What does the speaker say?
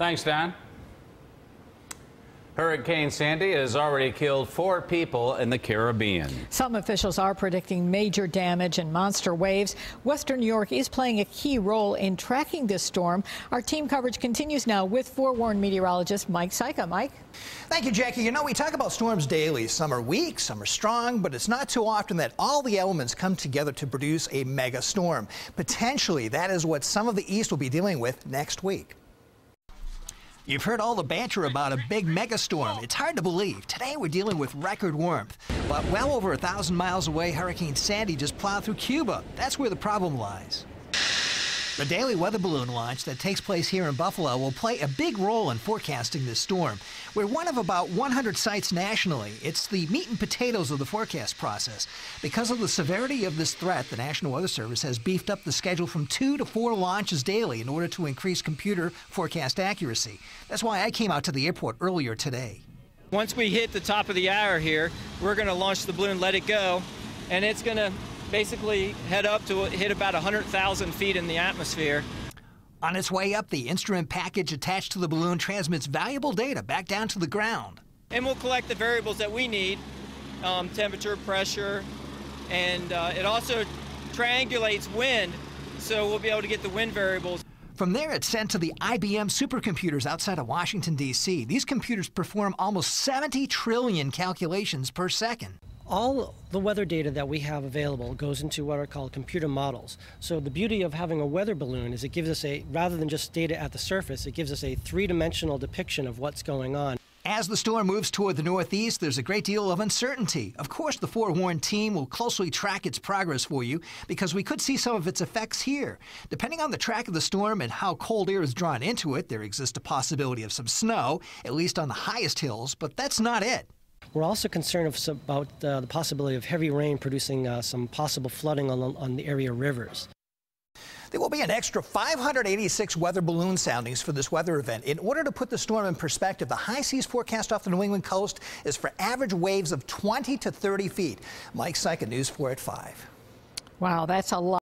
Thanks, Don. Hurricane Sandy has already killed 4 people in the Caribbean. Some officials are predicting major damage and monster waves. Western New York is playing a key role in tracking this storm. Our team coverage continues now with forewarned meteorologist Mike Sika. Mike? Thank you, Jackie. You know, we talk about storms daily. Some are weak, some are strong, but it's not too often that all the elements come together to produce a mega storm. Potentially, that is what some of the East will be dealing with next week. You've heard all the banter about a big megastorm. It's hard to believe. Today we're dealing with record warmth. But well over 1,000 miles away, Hurricane Sandy just plowed through Cuba. That's where the problem lies. The daily weather balloon launch that takes place here in Buffalo will play a big role in forecasting this storm. We're one of about 100 sites nationally. It's the meat and potatoes of the forecast process. Because of the severity of this threat, the National Weather Service has beefed up the schedule from 2 to 4 launches daily in order to increase computer forecast accuracy. That's why I came out to the airport earlier today. Once we hit the top of the hour here, we're going to launch the balloon, let it go, and it's going to basically head up to hit about 100,000 feet in the atmosphere. On its way up, the instrument package attached to the balloon transmits valuable data back down to the ground. And we'll collect the variables that we need, temperature, pressure, and it also triangulates wind, so we'll be able to get the wind variables. From there, it's sent to the IBM supercomputers outside of Washington, D.C. These computers perform almost 70 trillion calculations per second. All the weather data that we have available goes into what are called computer models. So the beauty of having a weather balloon is it gives us rather than just data at the surface, it gives us a 3-dimensional depiction of what's going on. As the storm moves toward the northeast, there's a great deal of uncertainty. Of course, the forewarned team will closely track its progress for you because we could see some of its effects here. Depending on the track of the storm and how cold air is drawn into it, there exists a possibility of some snow, at least on the highest hills, but that's not it. We're also concerned about the possibility of heavy rain producing some possible flooding on the area rivers. There will be an extra 586 weather balloon soundings for this weather event. In order to put the storm in perspective, the high seas forecast off the New England coast is for average waves of 20 to 30 feet. Mike Sika, News 4 at 5. Wow, that's a lot.